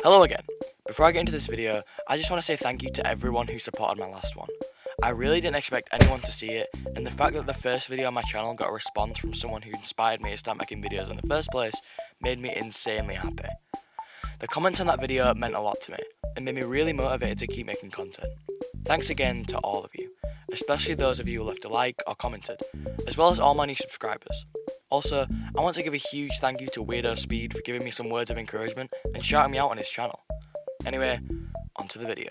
Hello again. Before I get into this video, I just want to say thank you to everyone who supported my last one. I really didn't expect anyone to see it, and the fact that the first video on my channel got a response from someone who inspired me to start making videos in the first place made me insanely happy. The comments on that video meant a lot to me, and made me really motivated to keep making content. Thanks again to all of you, especially those of you who left a like or commented, as well as all my new subscribers. Also, I want to give a huge thank you to Weirdo Speed for giving me some words of encouragement and shouting me out on his channel. Anyway, onto the video.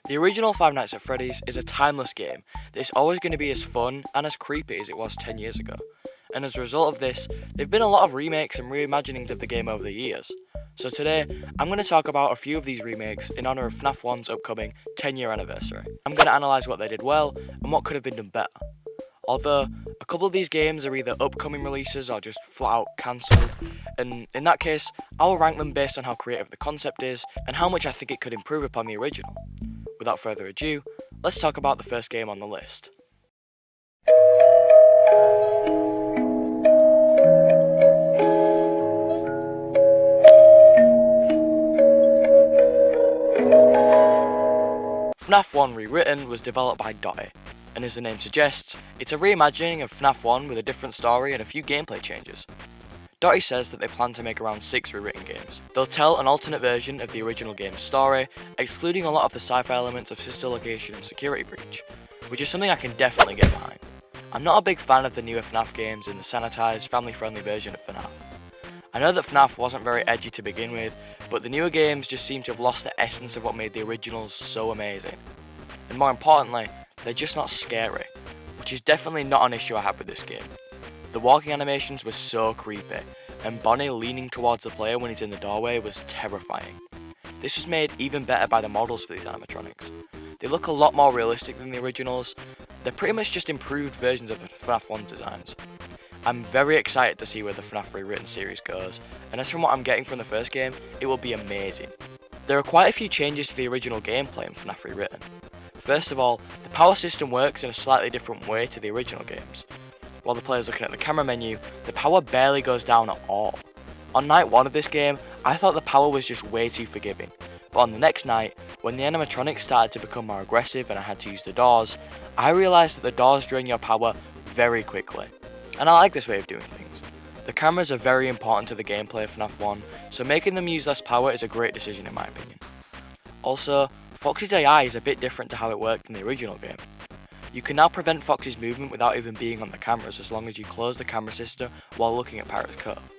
The original Five Nights at Freddy's is a timeless game that is always going to be as fun and as creepy as it was 10 years ago. And as a result of this, there have been a lot of remakes and reimaginings of the game over the years. So today, I'm going to talk about a few of these remakes in honour of FNAF 1's upcoming 10-year anniversary. I'm going to analyse what they did well and what could have been done better. Although, a couple of these games are either upcoming releases or just flat out cancelled, and in that case, I will rank them based on how creative the concept is and how much I think it could improve upon the original. Without further ado, let's talk about the first game on the list. FNAF 1 Rewritten was developed by Dotty, and as the name suggests, it's a reimagining of FNAF 1 with a different story and a few gameplay changes. Dotty says that they plan to make around 6 rewritten games. They'll tell an alternate version of the original game's story, excluding a lot of the sci-fi elements of sister location and security breach, which is something I can definitely get behind. I'm not a big fan of the newer FNAF games and the sanitised, family-friendly version of FNAF. I know that FNAF wasn't very edgy to begin with, but the newer games just seem to have lost the essence of what made the originals so amazing. And more importantly, they're just not scary, which is definitely not an issue I have with this game. The walking animations were so creepy, and Bonnie leaning towards the player when he's in the doorway was terrifying. This was made even better by the models for these animatronics. They look a lot more realistic than the originals. They're pretty much just improved versions of the FNAF 1 designs. I'm very excited to see where the FNAF Rewritten series goes, and as from what I'm getting from the first game, it will be amazing. There are quite a few changes to the original gameplay in FNAF Rewritten. First of all, the power system works in a slightly different way to the original games. While the player's looking at the camera menu, the power barely goes down at all. On night 1 of this game, I thought the power was just way too forgiving, but on the next night, when the animatronics started to become more aggressive and I had to use the doors, I realised that the doors drain your power very quickly. And I like this way of doing things. The cameras are very important to the gameplay of FNAF 1, so making them use less power is a great decision in my opinion. Also, Foxy's AI is a bit different to how it worked in the original game. You can now prevent Foxy's movement without even being on the cameras as long as you close the camera system while looking at Pirate's Cove.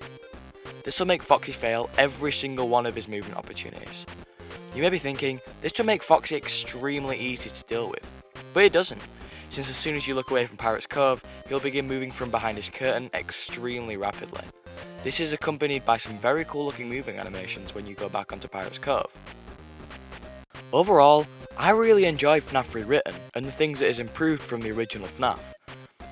This will make Foxy fail every single one of his movement opportunities. You may be thinking, this will make Foxy extremely easy to deal with, but it doesn't, since as soon as you look away from Pirate's Cove, he'll begin moving from behind his curtain extremely rapidly. This is accompanied by some very cool looking moving animations when you go back onto Pirate's Cove. Overall, I really enjoyed FNAF Rewritten and the things it has improved from the original FNAF.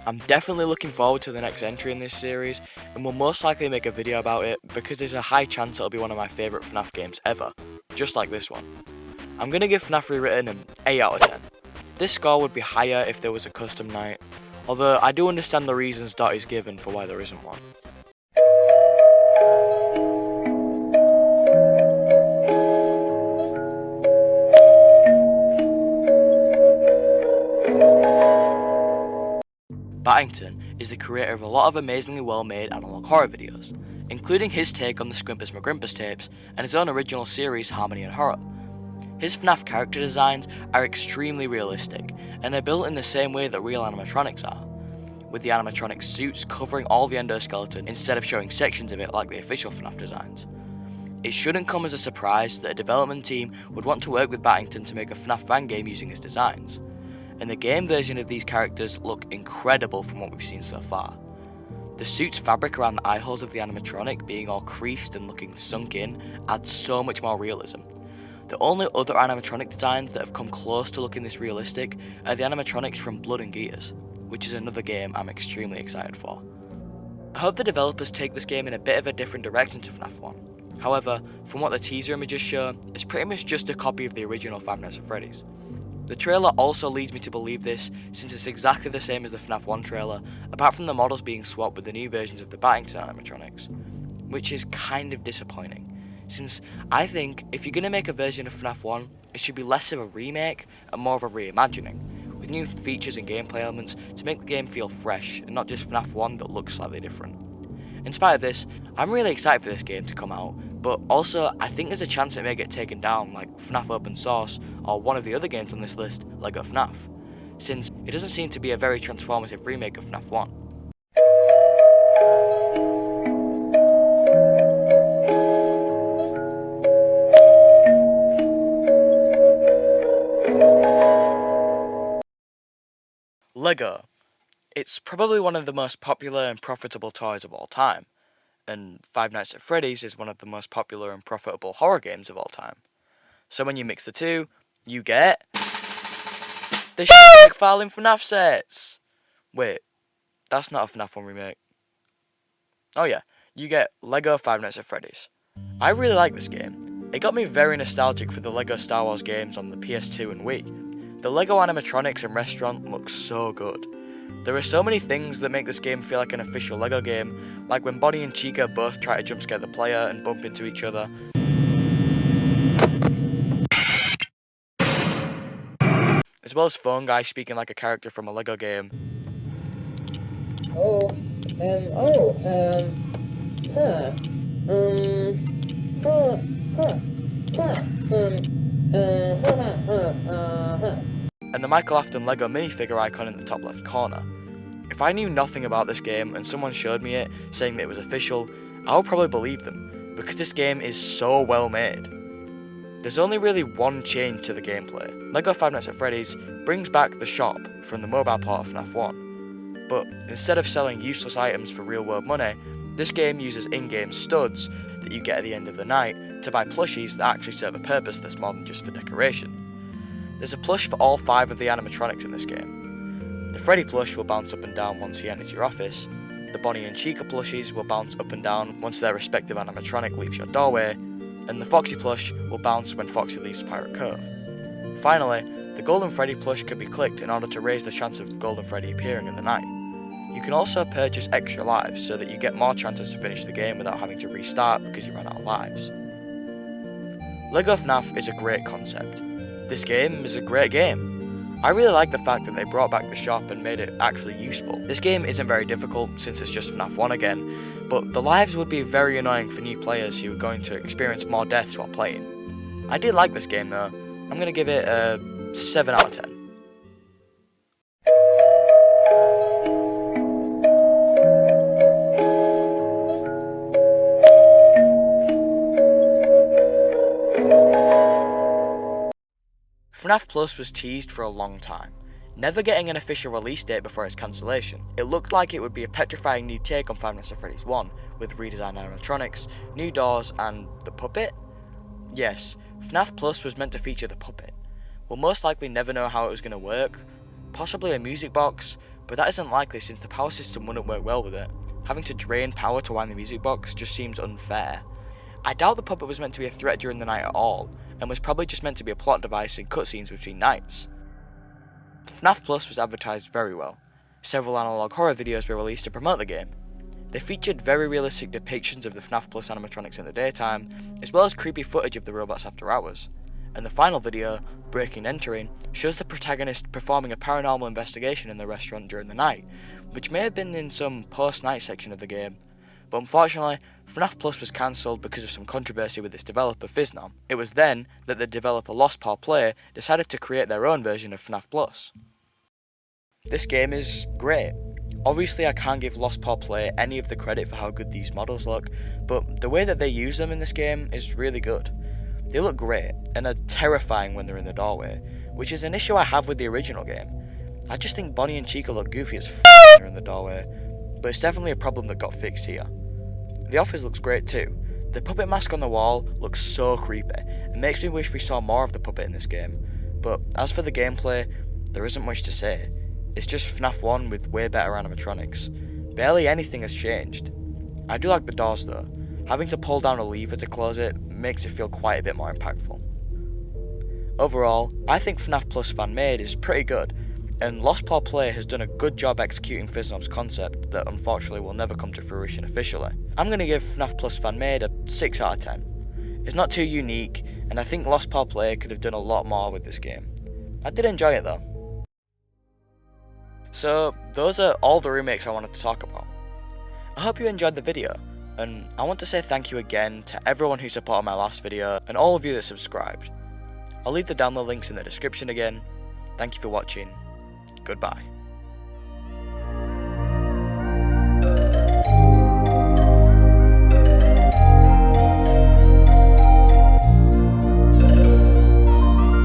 I'm definitely looking forward to the next entry in this series and will most likely make a video about it because there's a high chance it'll be one of my favourite FNAF games ever, just like this one. I'm going to give FNAF Rewritten an 8 out of 10. This score would be higher if there was a custom night, although I do understand the reasons Dotty's given for why there isn't one. Battington is the creator of a lot of amazingly well-made analog horror videos, including his take on the Squimpus McGrimpus tapes and his own original series Harmony and Horror. His FNAF character designs are extremely realistic, and they're built in the same way that real animatronics are, with the animatronic suits covering all the endoskeleton instead of showing sections of it like the official FNAF designs. It shouldn't come as a surprise that a development team would want to work with Battington to make a FNAF fan game using his designs, and the game version of these characters look incredible from what we've seen so far. The suit's fabric around the eye holes of the animatronic being all creased and looking sunk in adds so much more realism. The only other animatronic designs that have come close to looking this realistic are the animatronics from Blood and Gears, which is another game I'm extremely excited for. I hope the developers take this game in a bit of a different direction to FNAF 1. However, from what the teaser images show, it's pretty much just a copy of the original Five Nights at Freddy's. The trailer also leads me to believe this, since it's exactly the same as the FNAF 1 trailer, apart from the models being swapped with the new versions of the Battington animatronics, which is kind of disappointing, since I think if you're going to make a version of FNAF 1, it should be less of a remake and more of a reimagining, with new features and gameplay elements to make the game feel fresh and not just FNAF 1 that looks slightly different. In spite of this, I'm really excited for this game to come out, but also I think there's a chance it may get taken down like FNAF Open Source or one of the other games on this list, LEGO FNAF, since it doesn't seem to be a very transformative remake of FNAF 1. LEGO. It's probably one of the most popular and profitable toys of all time, and Five Nights at Freddy's is one of the most popular and profitable horror games of all time. So when you mix the two, you get the falling FNAF sets! Wait, that's not a FNAF 1 remake. Oh yeah, you get LEGO Five Nights at Freddy's. I really like this game. It got me very nostalgic for the LEGO Star Wars games on the PS2 and Wii. The LEGO animatronics and restaurant look so good. There are so many things that make this game feel like an official LEGO game, like when Bonnie and Chica both try to jump scare the player and bump into each other. As well as Phone Guy speaking like a character from a LEGO game. And the Michael Afton LEGO minifigure icon in the top left corner. If I knew nothing about this game and someone showed me it saying that it was official, I would probably believe them, because this game is so well made. There's only really one change to the gameplay. LEGO Five Nights at Freddy's brings back the shop from the mobile port of FNAF 1, but instead of selling useless items for real world money, this game uses in-game studs that you get at the end of the night to buy plushies that actually serve a purpose that's more than just for decoration. There's a plush for all 5 of the animatronics in this game. The Freddy plush will bounce up and down once he enters your office, the Bonnie and Chica plushies will bounce up and down once their respective animatronic leaves your doorway, and the Foxy plush will bounce when Foxy leaves Pirate Cove. Finally, the Golden Freddy plush can be clicked in order to raise the chance of Golden Freddy appearing in the night. You can also purchase extra lives so that you get more chances to finish the game without having to restart because you ran out of lives. LEGO FNAF is a great concept. This game is a great game. I really like the fact that they brought back the shop and made it actually useful. This game isn't very difficult since it's just FNAF 1 again, but the lives would be very annoying for new players who are going to experience more deaths while playing. I did like this game though. I'm going to give it a 7 out of 10. FNAF Plus was teased for a long time, never getting an official release date before its cancellation. It looked like it would be a petrifying new take on Five Nights at Freddy's 1, with redesigned animatronics, new doors, and the puppet? Yes, FNAF Plus was meant to feature the puppet. We'll most likely never know how it was going to work, possibly a music box, but that isn't likely since the power system wouldn't work well with it. Having to drain power to wind the music box just seems unfair. I doubt the puppet was meant to be a threat during the night at all, and was probably just meant to be a plot device in cutscenes between nights. FNAF Plus was advertised very well. Several analog horror videos were released to promote the game. They featured very realistic depictions of the FNAF Plus animatronics in the daytime, as well as creepy footage of the robots after hours. And the final video, Breaking and Entering, shows the protagonist performing a paranormal investigation in the restaurant during the night, which may have been in some post-night section of the game. But unfortunately, FNAF Plus was cancelled because of some controversy with its developer Fiznom. It was then that the developer Lost Paw Play decided to create their own version of FNAF Plus. This game is great. Obviously I can't give Lost Paw Play any of the credit for how good these models look, but the way that they use them in this game is really good. They look great, and are terrifying when they're in the doorway, which is an issue I have with the original game. I just think Bonnie and Chica look goofy as when they're in the doorway, but it's definitely a problem that got fixed here. The office looks great too. The puppet mask on the wall looks so creepy, and makes me wish we saw more of the puppet in this game. But as for the gameplay, there isn't much to say. It's just FNAF 1 with way better animatronics. Barely anything has changed. I do like the doors though. Having to pull down a lever to close it makes it feel quite a bit more impactful. Overall, I think FNAF Plus Fan Made is pretty good, and Lost Paw Play has done a good job executing Fiznom's concept that unfortunately will never come to fruition officially. I'm going to give FNAF Plus Fan Made a 6 out of 10. It's not too unique, and I think Lost Power Play could have done a lot more with this game. I did enjoy it though. So those are all the remakes I wanted to talk about. I hope you enjoyed the video, and I want to say thank you again to everyone who supported my last video and all of you that subscribed. I'll leave the download links in the description again. Thank you for watching. Goodbye.